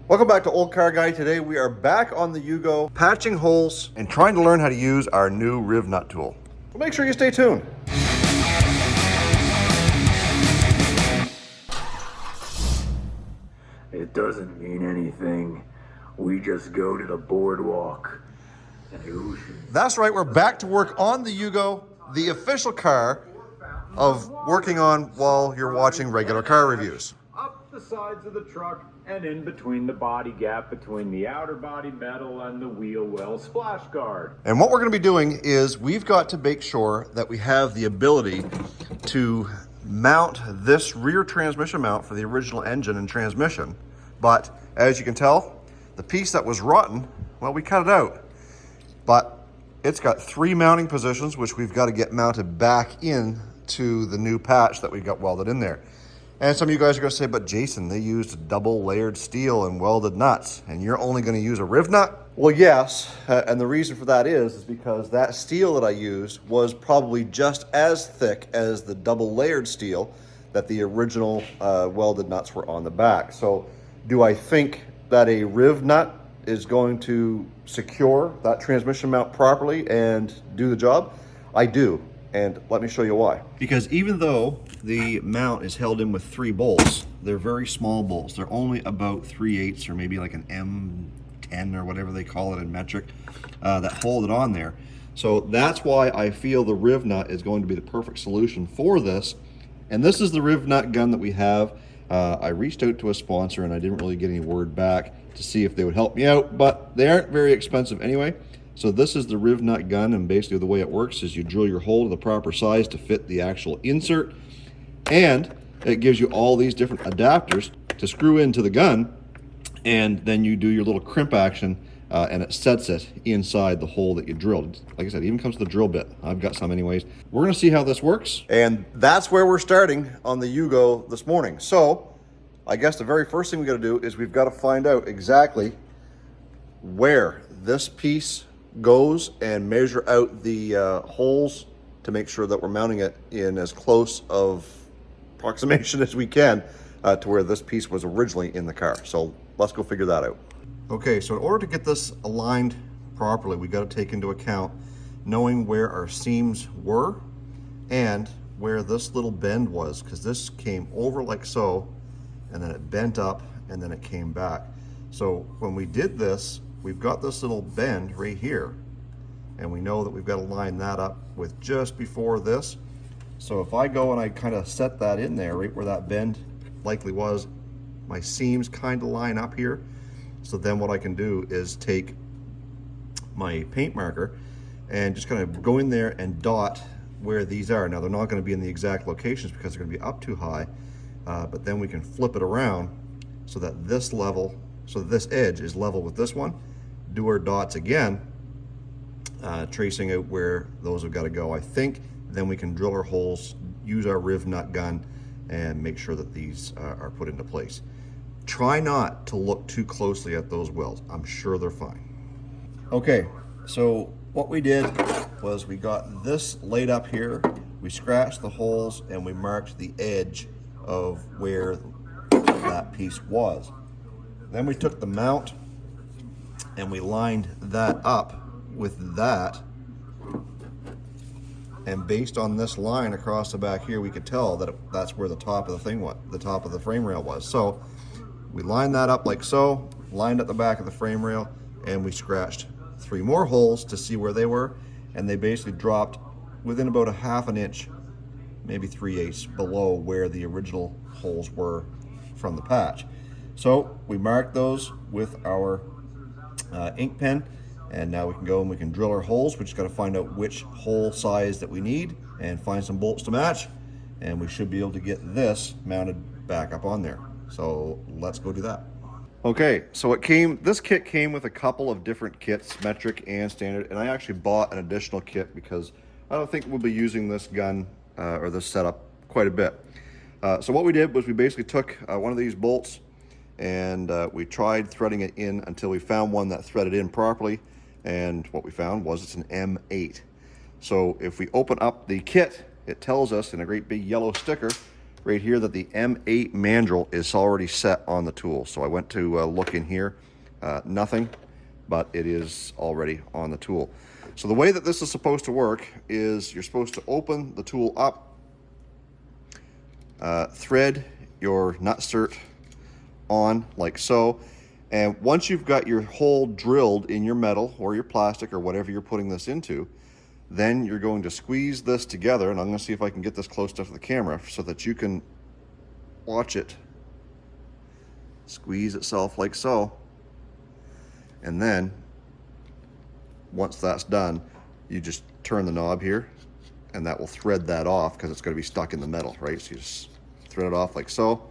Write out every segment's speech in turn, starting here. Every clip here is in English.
Welcome back to Olde Carr Guy. Today we are back on the Yugo, patching holes and trying to learn how to use our new riv nut tool. So make sure you stay tuned. It doesn't mean anything. We just go to the boardwalk. That's right, we're back to work on the Yugo, the official car of working on while you're watching regular car reviews. Up the sides of the truck and in between the body gap between the outer body metal and the wheel well splash guard. And what we're going to be doing is we've got to make sure that we have the ability to mount this rear transmission mount for the original engine and transmission. But as you can tell, the piece that was rotten, well, we cut it out. But it's got 3 mounting positions, which we've got to get mounted back in to the new patch that we got welded in there. And some of you guys are going to say, but Jason, they used double layered steel and welded nuts, and you're only going to use a riv nut? Well, yes, and the reason for that is because that steel that I used was probably just as thick as the double layered steel that the original welded nuts were on the back. So do I think that a riv nut is going to secure that transmission mount properly and do the job? I do. And let me show you why. Because even though the mount is held in with 3 bolts, they're very small bolts. They're only about 3/8 or maybe like an M10 or whatever they call it in metric that hold it on there. So that's why I feel the riv nut is going to be the perfect solution for this. And this is the riv nut gun that we have. I reached out to a sponsor and I didn't really get any word back to see if they would help me out, but they aren't very expensive anyway. So this is the riv nut gun, and basically the way it works is you drill your hole to the proper size to fit the actual insert, and it gives you all these different adapters to screw into the gun, and then you do your little crimp action and it sets it inside the hole that you drilled. Like I said, it even comes with a drill bit. I've got some anyways. We're gonna see how this works, and that's where we're starting on the Yugo this morning. So I guess the very first thing we gotta do is we've got to find out exactly where this piece goes and measure out the holes to make sure that we're mounting it in as close of approximation as we can to where this piece was originally in the car. So let's go figure that out. Okay, so in order to get this aligned properly, we got to take into account knowing where our seams were and where this little bend was, because this came over like so, and then it bent up and then it came back. So when we did this, we've got this little bend right here, and we know that we've got to line that up with just before this. So if I go and I kind of set that in there, right where that bend likely was, my seams kind of line up here. So then what I can do is take my paint marker and just kind of go in there and dot where these are. Now they're not going to be in the exact locations because they're going to be up too high, but then we can flip it around so that this level, so that this edge is level with this one. Do our dots again, tracing out where those have got to go. I think then we can drill our holes, use our riv nut gun, and make sure that these are put into place. Try not to look too closely at those welds. I'm sure they're fine. Okay, so what we did was we got this laid up here, we scratched the holes, and we marked the edge of where that piece was. Then we took the mount and we lined that up with that, and based on this line across the back here, we could tell that that's where the top of the thing was, the top of the frame rail was. So we lined that up like so, lined up the back of the frame rail, and we scratched 3 more holes to see where they were, and they basically dropped within about a ½ an inch, maybe 3/8 below where the original holes were from the patch. So we marked those with our ink pen, and now we can go and we can drill our holes. We just got to find out which hole size that we need and find some bolts to match, and we should be able to get this mounted back up on there. So let's go do that. Okay, so this kit came with a couple of different kits, metric and standard, and I actually bought an additional kit because I don't think we'll be using this gun or this setup quite a bit. So what we did was we basically took one of these bolts and we tried threading it in until we found one that threaded in properly, and what we found was it's an M8. So if we open up the kit, it tells us in a great big yellow sticker right here that the M8 mandrel is already set on the tool. So I went to look in here, nothing, but it is already on the tool. So the way that this is supposed to work is you're supposed to open the tool up, thread your nutsert on like so, and once you've got your hole drilled in your metal or your plastic or whatever you're putting this into, then you're going to squeeze this together, and I'm going to see if I can get this close enough to the camera so that you can watch it squeeze itself like so. And then once that's done, you just turn the knob here and that will thread that off because it's going to be stuck in the metal, right? So you just thread it off like so.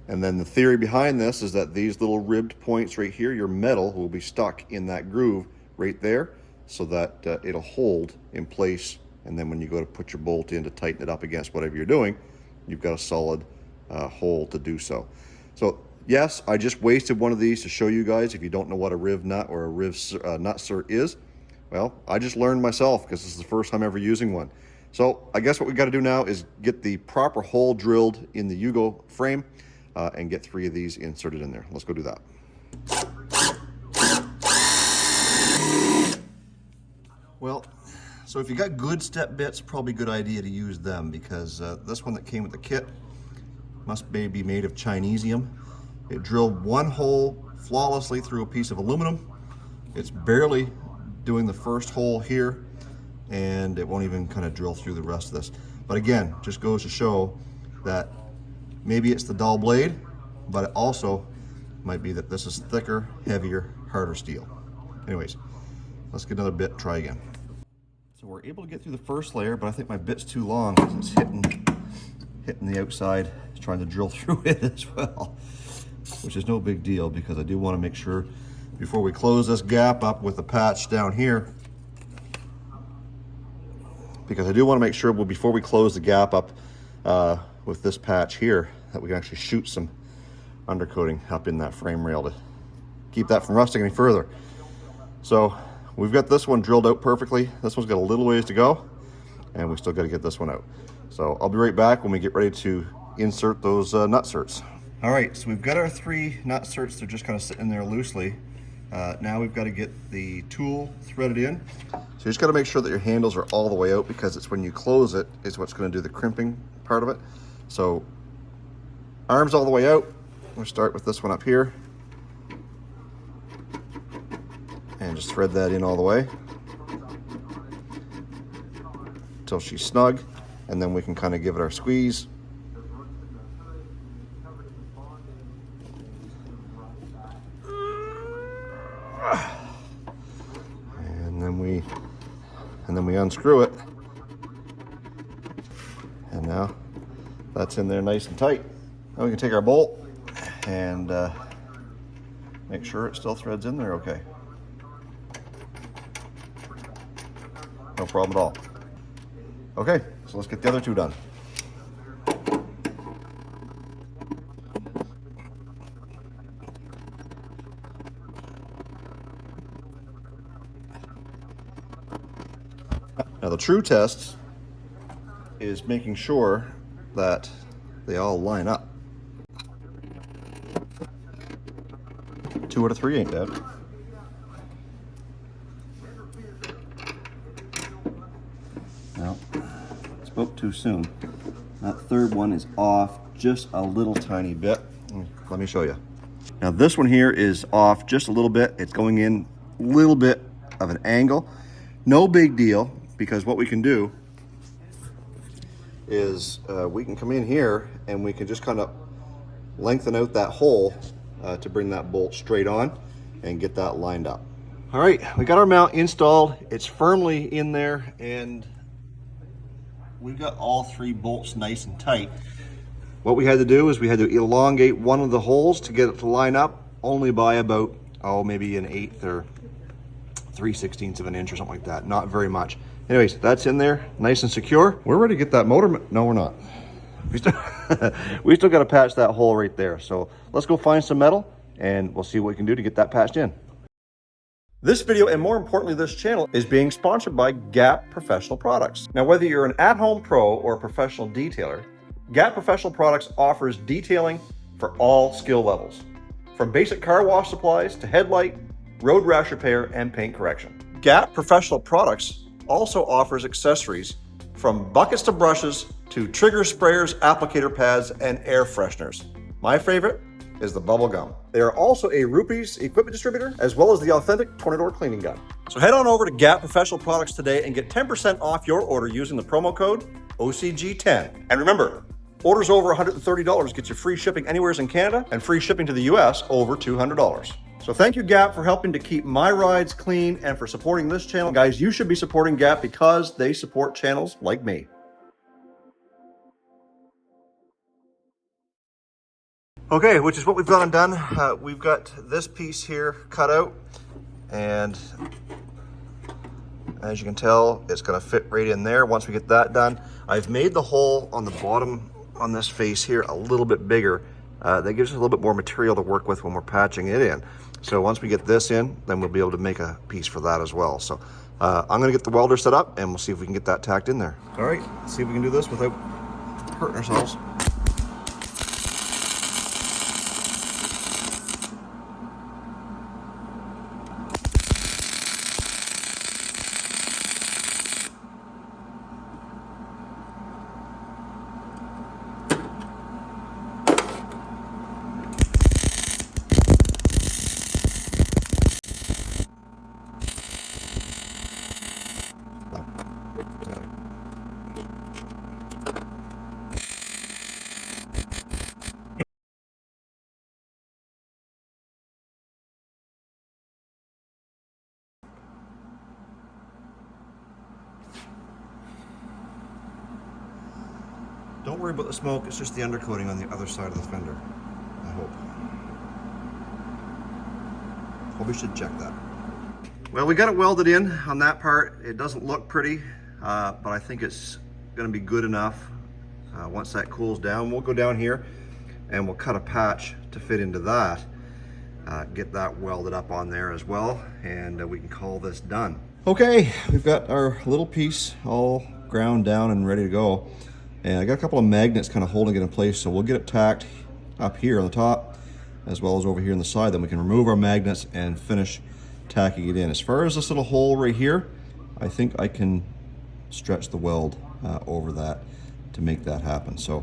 And then the theory behind this is that these little ribbed points right here, your metal will be stuck in that groove right there so that it'll hold in place. And then when you go to put your bolt in to tighten it up against whatever you're doing, you've got a solid hole to do so. So yes, I just wasted one of these to show you guys. If you don't know what a riv nut or a riv nutsert is, well, I just learned myself because this is the first time ever using one. So I guess what we got to do now is get the proper hole drilled in the Yugo frame and get 3 of these inserted in there. Let's go do that. Well, so if you got good step bits, probably a good idea to use them, because this one that came with the kit must maybe be made of Chinesium. It drilled one hole flawlessly through a piece of aluminum. It's barely doing the first hole here, and it won't even kind of drill through the rest of this. But again, just goes to show that maybe it's the dull blade, but it also might be that this is thicker, heavier, harder steel. Anyways, let's get another bit, try again. So we're able to get through the first layer, but I think my bit's too long because it's hitting the outside. It's trying to drill through it as well, which is no big deal because I do want to make sure before we close this gap up with the patch down here, because I do want to make sure before we close the gap up with this patch here that we can actually shoot some undercoating up in that frame rail to keep that from rusting any further. So we've got this one drilled out perfectly. This one's got a little ways to go, and we still got to get this one out. So I'll be right back when we get ready to insert those nutserts. All right, so we've got our 3 nutserts. They're just kind of sitting there loosely. Now we've got to get the tool threaded in. So you just got to make sure that your handles are all the way out, because it's when you close it is what's going to do the crimping part of it. So arms all the way out. We'll start with this one up here and just thread that in all the way until she's snug, and then we can kind of give it our squeeze. And then we unscrew it, and now that's in there nice and tight. Now we can take our bolt and make sure it still threads in there okay. No problem at all. Okay, so let's get the other 2 done. Now the true test is making sure that they all line up. 2 out of 3 ain't bad. Now, spoke too soon. That third one is off just a little tiny bit. Let me show you. Now this one here is off just a little bit. It's going in a little bit of an angle. No big deal, because what we can do is we can come in here and we can just kind of lengthen out that hole to bring that bolt straight on and get that lined up. All right, we got our mount installed. It's firmly in there, and we've got all 3 bolts nice and tight. What we had to do is we had to elongate one of the holes to get it to line up, only by about, maybe an 1/8 or 3/16 of an inch or something like that. Not very much. Anyways, that's in there, nice and secure. We're ready to get that motor. No, we're not. We still got to patch that hole right there. So let's go find some metal and we'll see what we can do to get that patched in. This video, and more importantly this channel, is being sponsored by Gap Professional Products. Now, whether you're an at-home pro or a professional detailer, Gap Professional Products offers detailing for all skill levels, from basic car wash supplies to headlight, road rash repair, and paint correction. Gap Professional Products also offers accessories from buckets to brushes to trigger sprayers, applicator pads, and air fresheners. My favorite is the bubble gum. They are also a Rupees equipment distributor, as well as the authentic Tornador cleaning gun. So head on over to Gap Professional Products today and get 10% off your order using the promo code OCG10. And remember, orders over $130 get you free shipping anywhere in Canada and free shipping to the US over $200. So thank you, Gap, for helping to keep my rides clean and for supporting this channel. Guys, you should be supporting Gap because they support channels like me. Okay, which is what we've gone and done. We've got this piece here cut out, and as you can tell, it's gonna fit right in there once we get that done. I've made the hole on the bottom on this face here a little bit bigger. That gives us a little bit more material to work with when we're patching it in. So once we get this in, then we'll be able to make a piece for that as well. So I'm gonna get the welder set up and we'll see if we can get that tacked in there. All right, let's see if we can do this without hurting ourselves. Don't worry about the smoke, it's just the undercoating on the other side of the fender, I hope. Probably should check that. Well, we got it welded in on that part. It doesn't look pretty, but I think it's gonna be good enough. Once that cools down, we'll go down here and we'll cut a patch to fit into that. Get that welded up on there as well, and we can call this done. Okay, we've got our little piece all ground down and ready to go. And I got a couple of magnets kind of holding it in place, so we'll get it tacked up here on the top as well as over here on the side. Then we can remove our magnets and finish tacking it in. As far as this little hole right here, I think I can stretch the weld over that to make that happen. So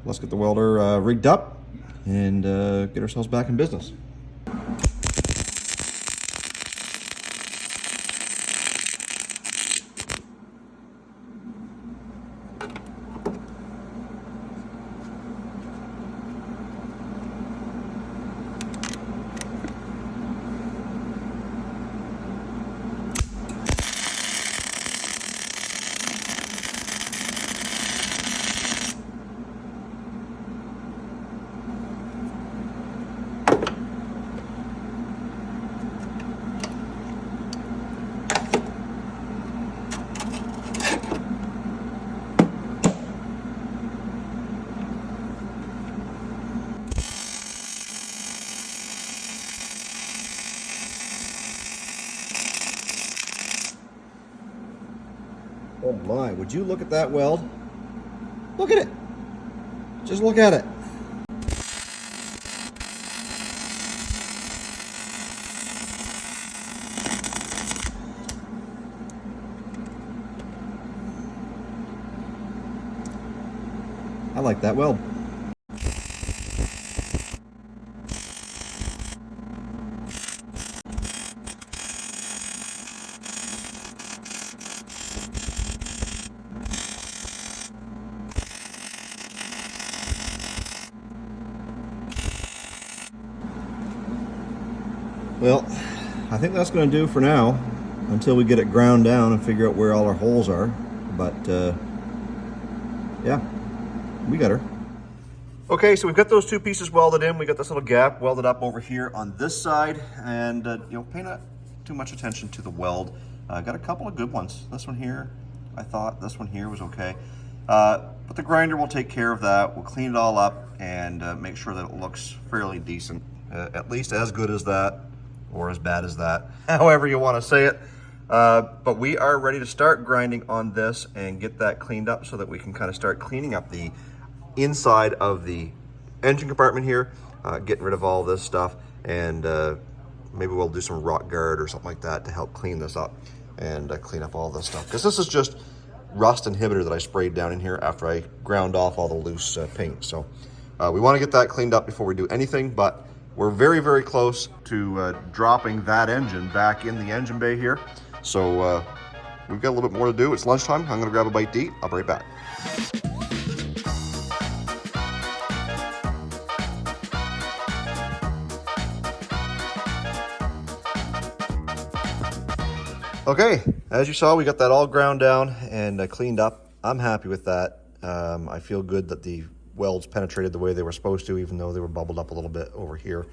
let's get the welder rigged up and get ourselves back in business. Oh my, would you look at that weld? Look at it. Just look at it. I like that weld. Well, I think that's going to do for now until we get it ground down and figure out where all our holes are. But yeah, we got her. Okay, so we've got those two pieces welded in. We got this little gap welded up over here on this side, and you know, pay not too much attention to the weld. Got a couple of good ones. This one here, I thought this one here was okay. But the grinder will take care of that. We'll clean it all up and make sure that it looks fairly decent, at least as good as that or as bad as that, however you want to say it. But we are ready to start grinding on this and get that cleaned up so that we can kind of start cleaning up the inside of the engine compartment here, getting rid of all this stuff, and maybe we'll do some rock guard or something like that to help clean this up and clean up all this stuff. Because this is just rust inhibitor that I sprayed down in here after I ground off all the loose paint. So we want to get that cleaned up before we do anything, but we're very, very close to dropping that engine back in the engine bay here. So we've got a little bit more to do. It's lunchtime. I'm going to grab a bite to eat. I'll be right back. Okay, as you saw, we got that all ground down and cleaned up. I'm happy with that. I feel good that the welds penetrated the way they were supposed to, even though they were bubbled up a little bit over here.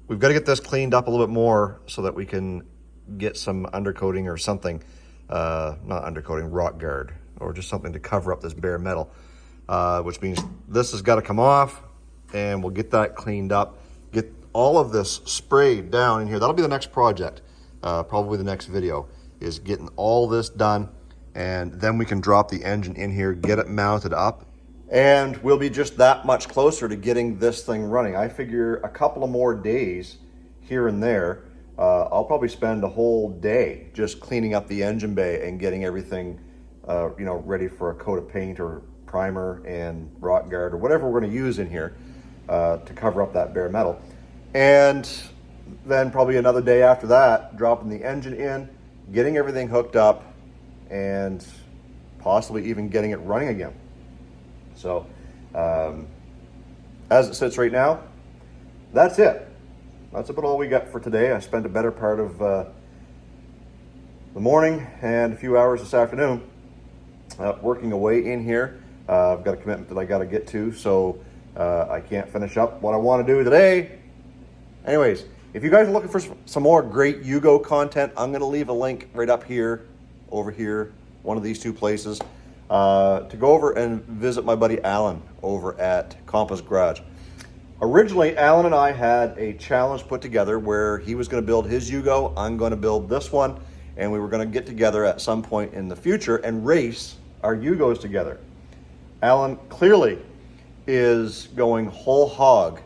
We've got to get this cleaned up a little bit more so that we can get some undercoating or something, not undercoating, rock guard, or just something to cover up this bare metal, which means this has got to come off, and we'll get that cleaned up, get all of this sprayed down in here. That'll be the next project. Probably the next video is getting all this done, and then we can drop the engine in here, get it mounted up, and we'll be just that much closer to getting this thing running. I figure a couple of more days here and there. I'll probably spend a whole day just cleaning up the engine bay and getting everything you know, ready for a coat of paint or primer and rock guard or whatever we're going to use in here to cover up that bare metal. And then probably another day after that, dropping the engine in, getting everything hooked up, and possibly even getting it running again. So as it sits right now, that's it. That's about all we got for today. I spent a better part of the morning and a few hours this afternoon working away in here. I've got a commitment that I got to get to, so I can't finish up what I want to do today. Anyways, if you guys are looking for some more great Yugo content, I'm going to leave a link right up here, over here, one of these two places, to go over and visit my buddy Alan over at KOMPAS Garage. Originally, Alan and I had a challenge put together where he was going to build his Yugo, I'm going to build this one, and we were going to get together at some point in the future and race our Yugos together. Alan clearly is going whole hog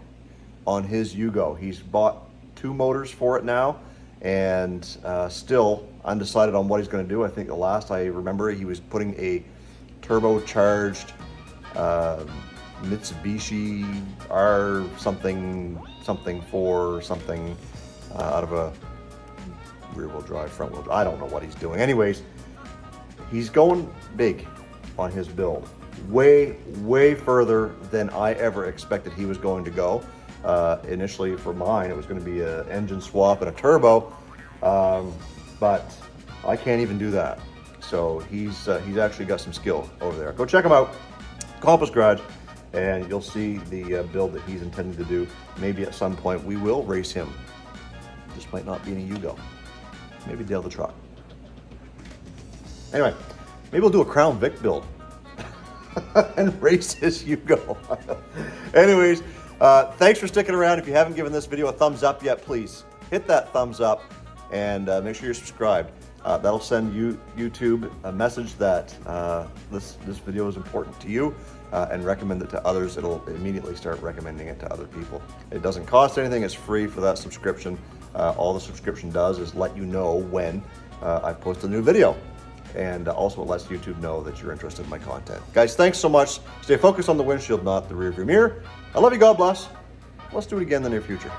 on his Yugo. He's bought 2 motors for it now, and still undecided on what he's going to do. I think the last I remember, he was putting a turbocharged Mitsubishi R something for something out of a rear wheel drive, front wheel drive. I don't know what he's doing. Anyways, he's going big on his build. Way further than I ever expected he was going to go. Initially for mine, it was going to be an engine swap and a turbo, but I can't even do that. So he's actually got some skill over there. Go check him out, KOMPAS Garage, and you'll see the build that he's intending to do. Maybe at some point we will race him. Just might not be in a Yugo. Maybe Dale the truck. Anyway, maybe we'll do a Crown Vic build and race his Yugo. Anyways, thanks for sticking around. If you haven't given this video a thumbs up yet, please hit that thumbs up and make sure you're subscribed. That'll send YouTube a message that this video is important to you, and recommend it to others. It'll immediately start recommending it to other people. It doesn't cost anything. It's free for that subscription. All the subscription does is let you know when I post a new video. And also it lets YouTube know that you're interested in my content. Guys, thanks so much. Stay focused on the windshield, not the rearview mirror. I love you. God bless. Let's do it again in the near future.